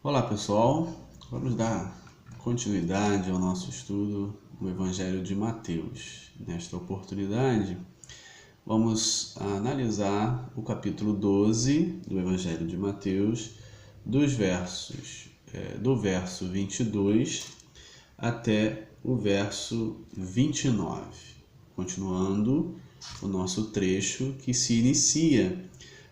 Olá pessoal, vamos dar continuidade ao nosso estudo do Evangelho de Mateus. Nesta oportunidade, vamos analisar o capítulo 12 do Evangelho de Mateus, do verso 22 até o verso 29, continuando o nosso trecho que se inicia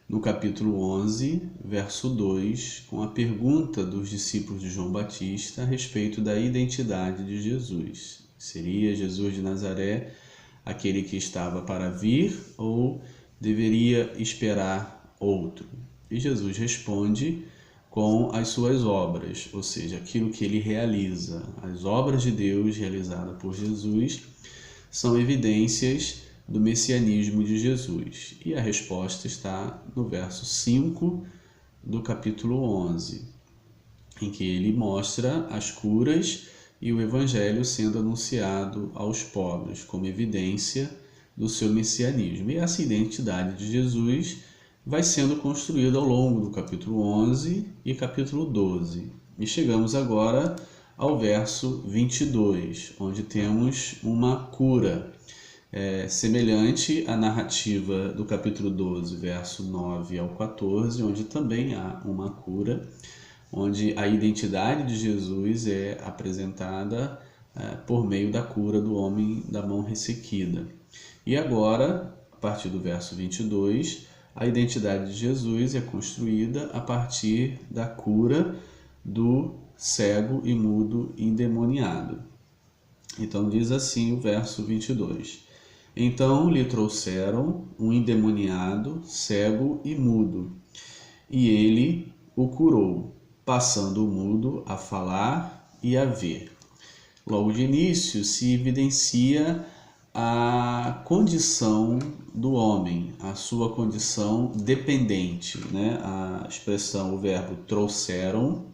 no capítulo 11, verso 2, com a pergunta dos discípulos de João Batista a respeito da identidade de Jesus. Seria Jesus de Nazaré aquele que estava para vir ou deveria esperar outro? E Jesus responde com as suas obras, ou seja, aquilo que ele realiza. As obras de Deus realizadas por Jesus são evidências do messianismo de Jesus. E a resposta está no verso 5 do capítulo 11, em que ele mostra as curas e o evangelho sendo anunciado aos pobres como evidência do seu messianismo. E essa identidade de Jesus vai sendo construída ao longo do capítulo 11 e capítulo 12. E chegamos agora ao verso 22, onde temos uma cura semelhante à narrativa do capítulo 12, verso 9 ao 14, onde também há uma cura, onde a identidade de Jesus é apresentada por meio da cura do homem da mão ressequida. E agora, a partir do verso 22, a identidade de Jesus é construída a partir da cura do cego e mudo endemoniado. Então diz assim o verso 22. Então lhe trouxeram um endemoniado, cego e mudo, e ele o curou, passando o mudo a falar e a ver. Logo de início se evidencia a condição do homem, a sua condição dependente, né? A expressão, o verbo trouxeram,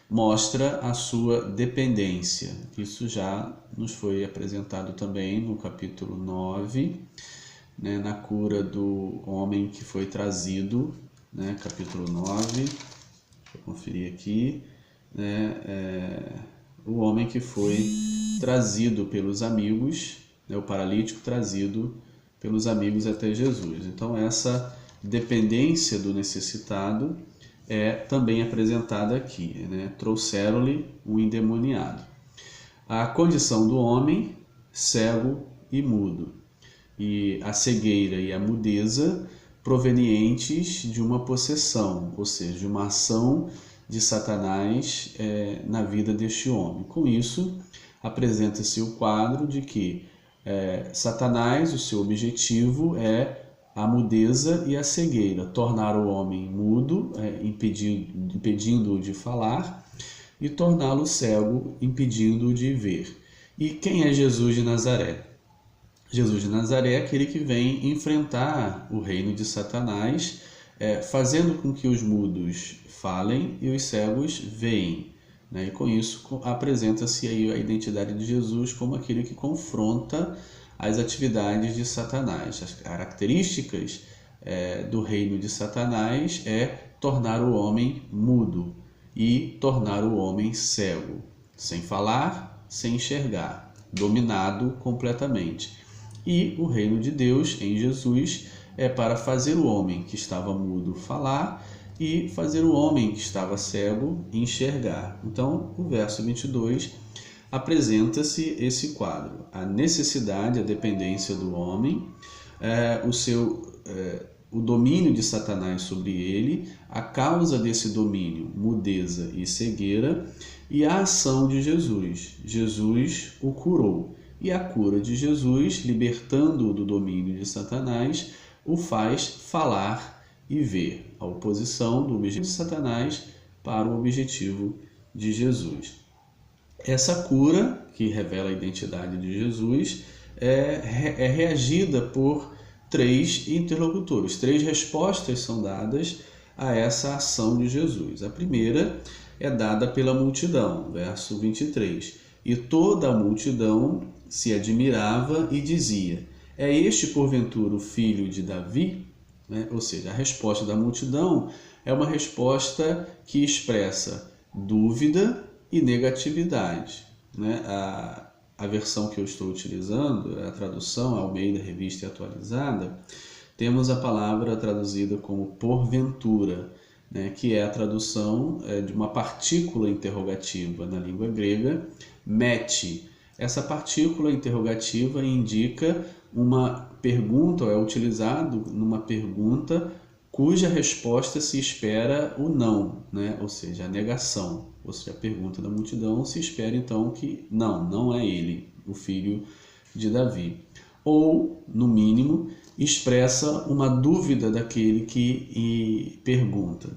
mostra a sua dependência. Isso já nos foi apresentado também no capítulo 9, né, na cura do homem que foi trazido, né, capítulo 9, deixa eu conferir aqui, né, o homem que foi trazido pelos amigos, né, o paralítico trazido pelos amigos até Jesus. Então essa dependência do necessitado é também apresentada aqui, né? Trouxeram-lhe um endemoniado. A condição do homem, cego e mudo, e a cegueira e a mudeza provenientes de uma possessão, ou seja, de uma ação de Satanás na vida deste homem. Com isso, apresenta-se o quadro de que Satanás, o seu objetivo é a mudeza e a cegueira, tornar o homem mudo, impedindo-o de falar, e torná-lo cego, impedindo-o de ver. E quem é Jesus de Nazaré? Jesus de Nazaré é aquele que vem enfrentar o reino de Satanás, fazendo com que os mudos falem e os cegos veem. Né? E com isso apresenta-se aí a identidade de Jesus como aquele que confronta as atividades de Satanás. As características do reino de Satanás é tornar o homem mudo e tornar o homem cego, sem falar, sem enxergar, dominado completamente. E o reino de Deus em Jesus é para fazer o homem que estava mudo falar e fazer o homem que estava cego enxergar. Então, o verso 22 apresenta-se esse quadro, a necessidade, a dependência do homem, o domínio de Satanás sobre ele, a causa desse domínio, mudeza e cegueira, e a ação de Jesus. Jesus o curou, e a cura de Jesus, libertando-o do domínio de Satanás, o faz falar e ver, a oposição do objetivo de Satanás para o objetivo de Jesus. Essa cura, que revela a identidade de Jesus, é reagida por três interlocutores. Três respostas são dadas a essa ação de Jesus. A primeira é dada pela multidão, verso 23. E toda a multidão se admirava e dizia: é este porventura o filho de Davi? Ou seja, a resposta da multidão é uma resposta que expressa dúvida e negatividade, né? A versão que eu estou utilizando, a tradução Almeida Revista e Atualizada, temos a palavra traduzida como porventura, né? Que é a tradução de uma partícula interrogativa na língua grega, mete. Essa partícula interrogativa indica uma pergunta, ou é utilizado numa pergunta cuja resposta se espera o não, né? Ou seja, a negação. Ou seja, a pergunta da multidão se espera então que não é ele, o filho de Davi. Ou, no mínimo, expressa uma dúvida daquele que pergunta.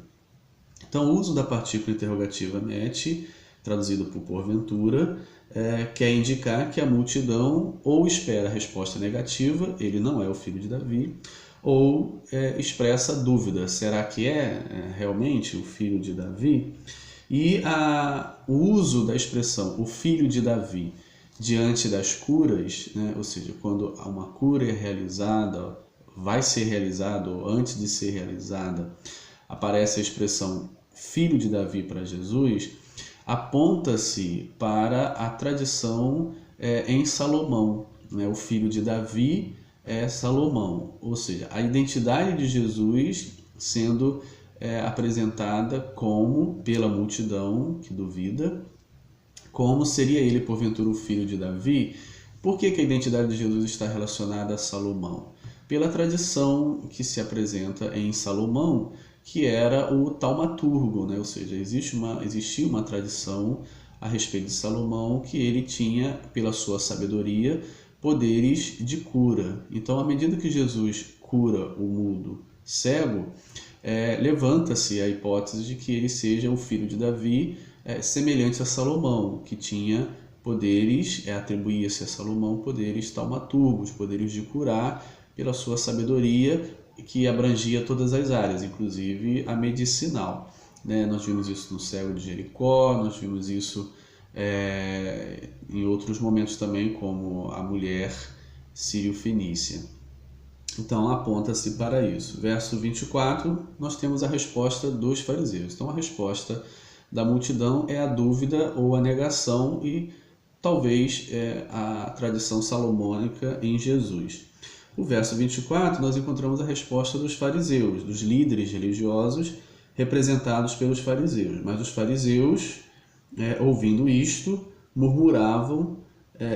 Então, o uso da partícula interrogativa mete, traduzido por porventura, quer indicar que a multidão ou espera a resposta negativa, ele não é o filho de Davi, ou expressa dúvida, será que é realmente o filho de Davi? E o uso da expressão o filho de Davi diante das curas, né? Ou seja, quando uma cura é realizada, vai ser realizada ou antes de ser realizada, aparece a expressão filho de Davi para Jesus, aponta-se para a tradição em Salomão, né? O filho de Davi é Salomão, ou seja, a identidade de Jesus sendo apresentada como, pela multidão que duvida, como seria ele porventura o filho de Davi. Por que a identidade de Jesus está relacionada a Salomão? Pela tradição que se apresenta em Salomão, que era o taumaturgo, né? Ou seja, existia uma tradição a respeito de Salomão que ele tinha, pela sua sabedoria, poderes de cura. Então, à medida que Jesus cura o mudo cego, levanta-se a hipótese de que ele seja o filho de Davi, semelhante a Salomão, que tinha poderes, atribuía-se a Salomão poderes taumaturgos, poderes de curar pela sua sabedoria, que abrangia todas as áreas, inclusive a medicinal, né? Nós vimos isso no cego de Jericó, nós vimos isso em outros momentos também, como a mulher sírio-fenícia. Então, aponta-se para isso. Verso 24, nós temos a resposta dos fariseus. Então, a resposta da multidão é a dúvida ou a negação e talvez a tradição salomônica em Jesus. No verso 24, nós encontramos a resposta dos fariseus, dos líderes religiosos representados pelos fariseus. Mas os fariseus, ouvindo isto, murmuravam: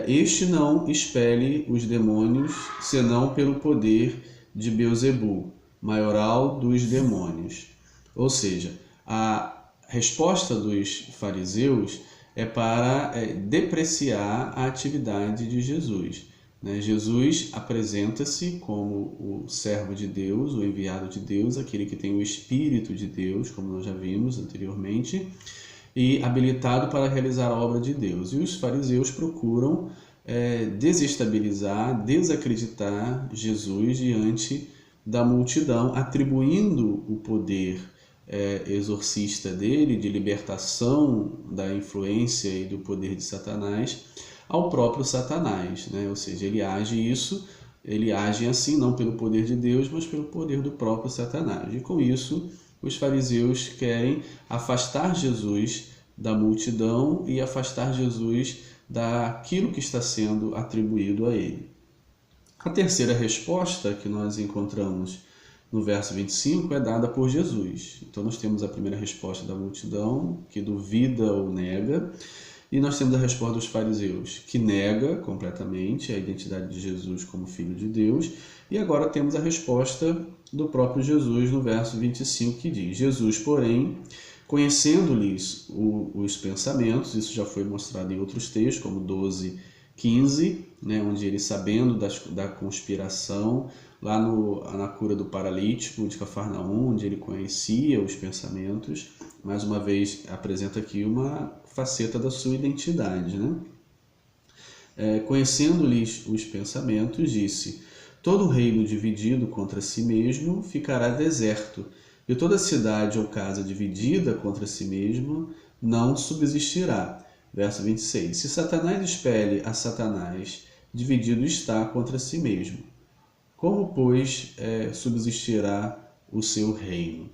este não expele os demônios, senão pelo poder de Beelzebu, maioral dos demônios. Ou seja, a resposta dos fariseus é para depreciar a atividade de Jesus. Jesus apresenta-se como o servo de Deus, o enviado de Deus, aquele que tem o Espírito de Deus, como nós já vimos anteriormente, e habilitado para realizar a obra de Deus. E os fariseus procuram desestabilizar, desacreditar Jesus diante da multidão, atribuindo o poder exorcista dele, de libertação da influência e do poder de Satanás, ao próprio Satanás, né? Ou seja, ele age assim não pelo poder de Deus, mas pelo poder do próprio Satanás. E com isso, os fariseus querem afastar Jesus da multidão e afastar Jesus daquilo que está sendo atribuído a ele. A terceira resposta que nós encontramos no verso 25 é dada por Jesus. Então nós temos a primeira resposta da multidão, que duvida ou nega, e nós temos a resposta dos fariseus, que nega completamente a identidade de Jesus como Filho de Deus. E agora temos a resposta do próprio Jesus no verso 25, que diz: Jesus, porém, conhecendo-lhes os pensamentos, isso já foi mostrado em outros textos, como 12:15, né, onde ele, sabendo da conspiração, lá na cura do paralítico de Cafarnaum, onde ele conhecia os pensamentos, mais uma vez apresenta aqui uma faceta da sua identidade, né? Conhecendo-lhes os pensamentos, disse: todo reino dividido contra si mesmo ficará deserto, e toda cidade ou casa dividida contra si mesmo não subsistirá. Verso 26. Se Satanás expele a Satanás, dividido está contra si mesmo. Como, pois, subsistirá o seu reino?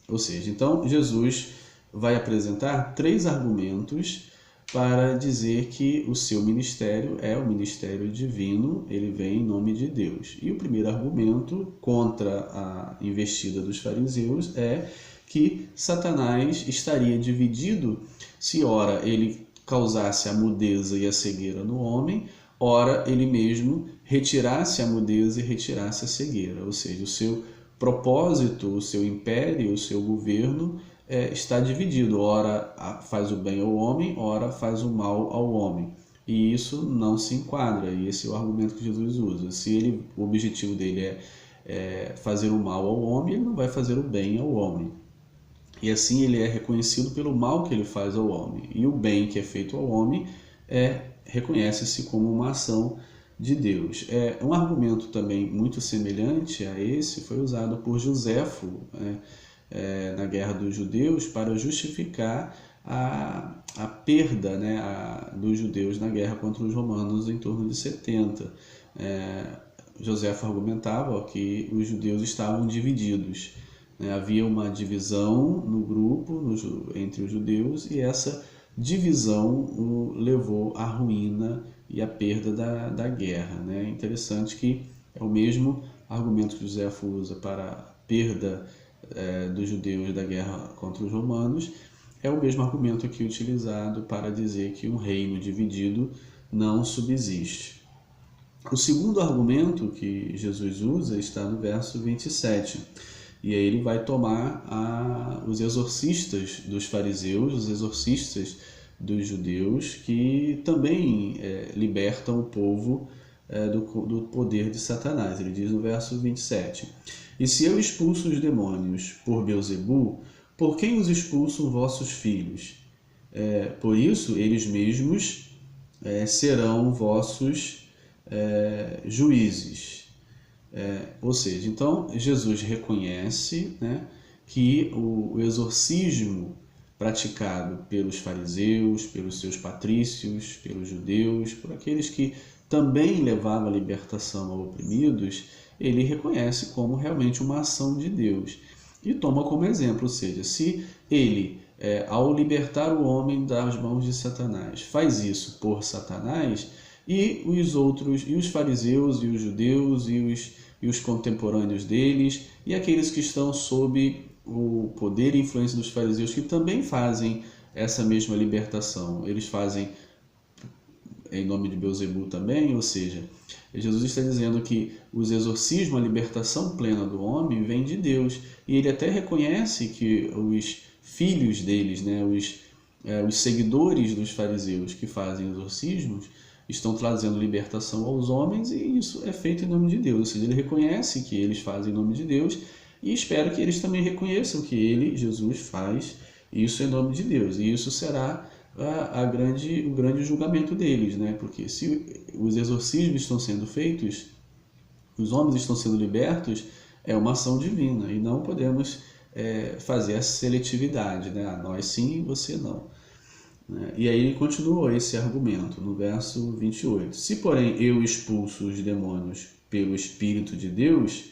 Ou seja, então Jesus vai apresentar 3 argumentos para dizer que o seu ministério é o ministério divino, ele vem em nome de Deus. E o primeiro argumento contra a investida dos fariseus é que Satanás estaria dividido se ora ele causasse a mudeza e a cegueira no homem, ora ele mesmo retirasse a mudeza e retirasse a cegueira, ou seja, o seu propósito, o seu império, o seu governo está dividido, ora faz o bem ao homem, ora faz o mal ao homem. E isso não se enquadra, e esse é o argumento que Jesus usa. Se o objetivo dele é fazer o mal ao homem, ele não vai fazer o bem ao homem. E assim ele é reconhecido pelo mal que ele faz ao homem. E o bem que é feito ao homem reconhece-se como uma ação de Deus. Um argumento também muito semelhante a esse foi usado por Joséfo, na Guerra dos Judeus para justificar a perda, dos judeus na guerra contra os romanos em torno de 70. Joséfo argumentava que os judeus estavam divididos. Havia uma divisão no grupo entre os judeus e essa divisão o levou à ruína e à perda da guerra. É interessante que é o mesmo argumento que Joséfo usa para a perda dos judeus da guerra contra os romanos, é o mesmo argumento aqui utilizado para dizer que um reino dividido não subsiste. O segundo argumento que Jesus usa está no verso 27, e aí ele vai tomar os exorcistas dos fariseus, os exorcistas dos judeus, que também libertam o povo do poder de Satanás. Ele diz no verso 27, e se eu expulso os demônios por Beelzebu, por quem os expulsam vossos filhos? Por isso, eles mesmos serão vossos juízes. Ou seja, então, Jesus reconhece que o exorcismo praticado pelos fariseus, pelos seus patrícios, pelos judeus, por aqueles que também levavam a libertação a oprimidos, ele reconhece como realmente uma ação de Deus e toma como exemplo, ou seja, se ele, ao libertar o homem das mãos de Satanás, faz isso por Satanás, e os outros, e os fariseus, e os judeus, e os contemporâneos deles, e aqueles que estão sob o poder e influência dos fariseus, que também fazem essa mesma libertação, eles fazem em nome de Beelzebu também, ou seja, Jesus está dizendo que os exorcismos, a libertação plena do homem, vem de Deus. E ele até reconhece que os filhos deles, os seguidores dos fariseus que fazem exorcismos, estão trazendo libertação aos homens, e isso é feito em nome de Deus. Ou seja, ele reconhece que eles fazem em nome de Deus e espera que eles também reconheçam que ele, Jesus, faz isso em nome de Deus. E isso será o grande julgamento deles, porque se os exorcismos estão sendo feitos, os homens estão sendo libertos, é uma ação divina, e não podemos fazer essa seletividade, nós sim, você não. E aí ele continuou esse argumento no verso 28. Se, porém, eu expulso os demônios pelo Espírito de Deus,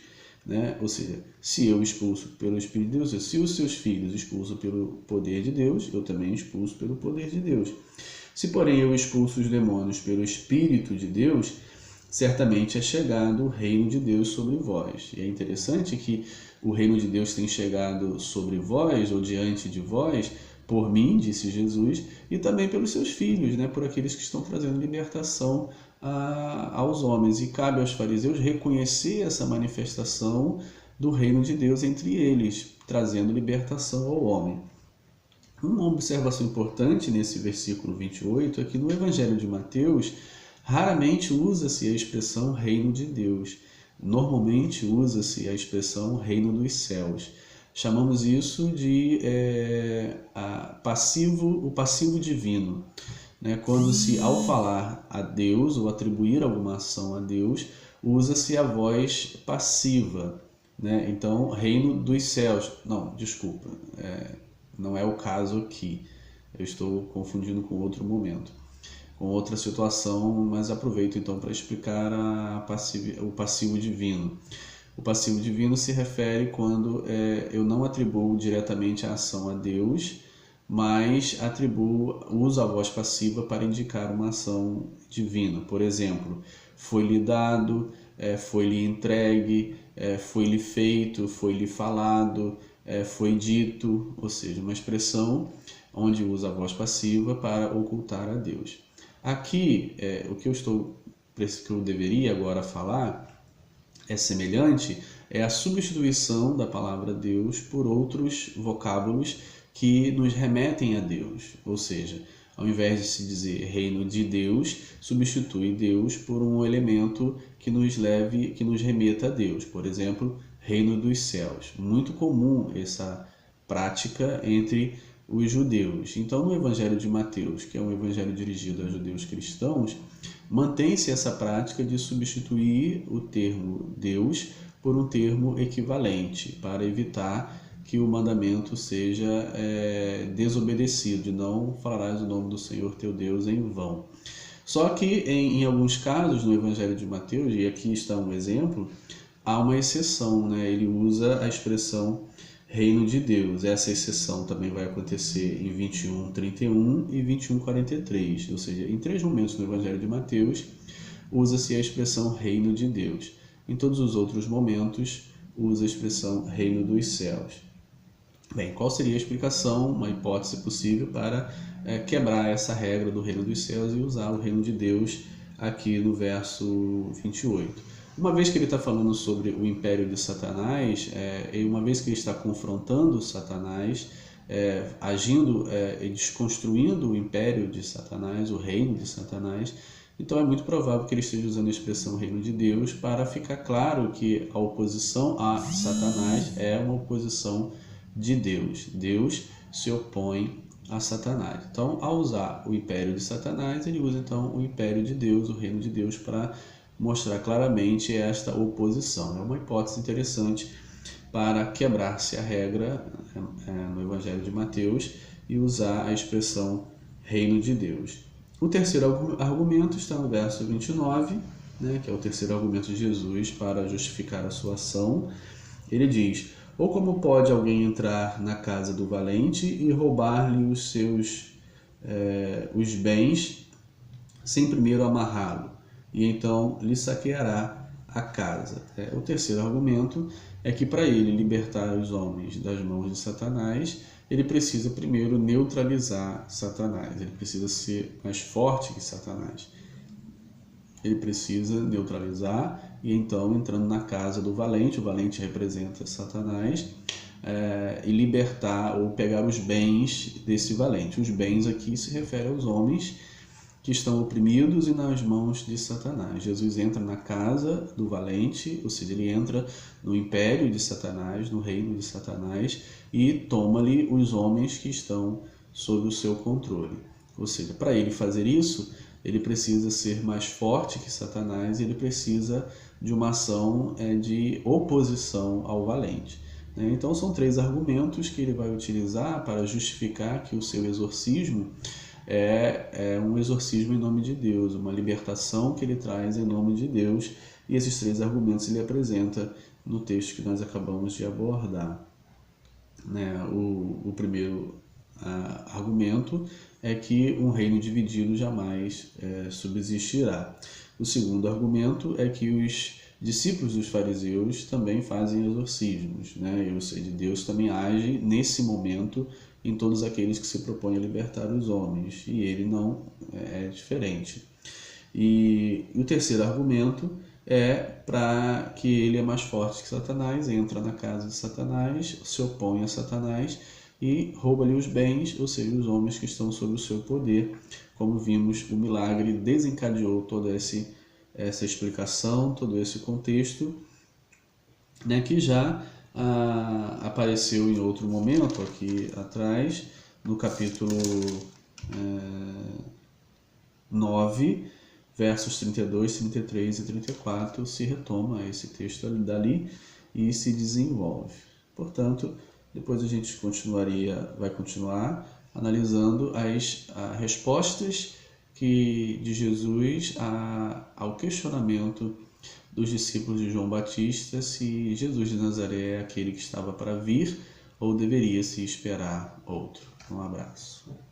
ou seja, se eu expulso pelo Espírito de Deus, se os seus filhos expulsam pelo poder de Deus, eu também expulso pelo poder de Deus. Se, porém, eu expulso os demônios pelo Espírito de Deus, certamente é chegado o reino de Deus sobre vós. E é interessante que o reino de Deus tem chegado sobre vós, ou diante de vós, por mim, disse Jesus, e também pelos seus filhos, por aqueles que estão trazendo libertação aos homens. E cabe aos fariseus reconhecer essa manifestação do reino de Deus entre eles, trazendo libertação ao homem. Uma observação importante nesse versículo 28 é que no Evangelho de Mateus raramente usa-se a expressão reino de Deus. Normalmente usa-se a expressão reino dos céus. Chamamos isso de o passivo divino. Quando se, ao falar a Deus ou atribuir alguma ação a Deus, usa-se a voz passiva. Então, reino dos céus. Não, desculpa, não é o caso aqui. Eu estou confundindo com outro momento, com outra situação, mas aproveito então para explicar o passivo divino. O passivo divino se refere quando eu não atribuo diretamente a ação a Deus, mas usa a voz passiva para indicar uma ação divina. Por exemplo, foi-lhe dado, foi-lhe entregue, foi-lhe feito, foi-lhe falado, foi dito, ou seja, uma expressão onde usa a voz passiva para ocultar a Deus. Aqui, o que eu deveria agora falar é semelhante, é a substituição da palavra Deus por outros vocábulos que nos remetem a Deus, ou seja, ao invés de se dizer reino de Deus, substitui Deus por um elemento que nos remeta a Deus. Por exemplo, reino dos céus. Muito comum essa prática entre os judeus. Então, no Evangelho de Mateus, que é um evangelho dirigido a judeus cristãos, mantém-se essa prática de substituir o termo Deus por um termo equivalente, para evitar que o mandamento seja desobedecido, não falarás o nome do Senhor teu Deus em vão. Só que em alguns casos no Evangelho de Mateus, e aqui está um exemplo, há uma exceção, né? Ele usa a expressão reino de Deus. Essa exceção também vai acontecer em 21:31 e 21:43, ou seja, em 3 momentos no Evangelho de Mateus usa-se a expressão reino de Deus. Em todos os outros momentos usa a expressão reino dos céus. Bem, qual seria a explicação, uma hipótese possível para quebrar essa regra do reino dos céus e usar o reino de Deus aqui no verso 28? Uma vez que ele está falando sobre o império de Satanás, e uma vez que ele está confrontando Satanás, agindo e desconstruindo o império de Satanás, o reino de Satanás, então é muito provável que ele esteja usando a expressão reino de Deus para ficar claro que a oposição a Satanás é uma oposição de Deus. Deus se opõe a Satanás. Então, ao usar o império de Satanás, ele usa então o império de Deus, o reino de Deus, para mostrar claramente esta oposição. É uma hipótese interessante para quebrar-se a regra no Evangelho de Mateus e usar a expressão reino de Deus. O terceiro argumento está no verso 29, né, que é o terceiro argumento de Jesus para justificar a sua ação. Ele diz: ou como pode alguém entrar na casa do valente e roubar-lhe os bens sem primeiro amarrá-lo, e então lhe saqueará a casa. O terceiro argumento é que para ele libertar os homens das mãos de Satanás, ele precisa primeiro neutralizar Satanás, ele precisa ser mais forte que Satanás. Ele precisa neutralizar e então entrando na casa do valente, o valente representa Satanás, e libertar ou pegar os bens desse valente. Os bens aqui se refere aos homens que estão oprimidos e nas mãos de Satanás. Jesus entra na casa do valente, ou seja, ele entra no império de Satanás, no reino de Satanás, e toma-lhe os homens que estão sob o seu controle. Ou seja, para ele fazer isso, ele precisa ser mais forte que Satanás e ele precisa de uma ação de oposição ao valente. Então são 3 argumentos que ele vai utilizar para justificar que o seu exorcismo é um exorcismo em nome de Deus, uma libertação que ele traz em nome de Deus, e esses 3 argumentos ele apresenta no texto que nós acabamos de abordar. O primeiro argumento é que um reino dividido jamais subsistirá. O segundo argumento é que os discípulos dos fariseus também fazem exorcismos, ou seja, Deus também age nesse momento em todos aqueles que se propõem a libertar os homens, e ele não é diferente. E o terceiro argumento é para que ele é mais forte que Satanás, entra na casa de Satanás, se opõe a Satanás e rouba-lhe os bens, ou seja, os homens que estão sob o seu poder. Como vimos, o milagre desencadeou toda essa explicação, todo esse contexto, que já apareceu em outro momento aqui atrás, no capítulo 9, versos 32, 33 e 34, se retoma esse texto dali e se desenvolve. Portanto, depois a gente vai continuar analisando as respostas de Jesus ao questionamento dos discípulos de João Batista se Jesus de Nazaré é aquele que estava para vir ou deveria se esperar outro. Um abraço.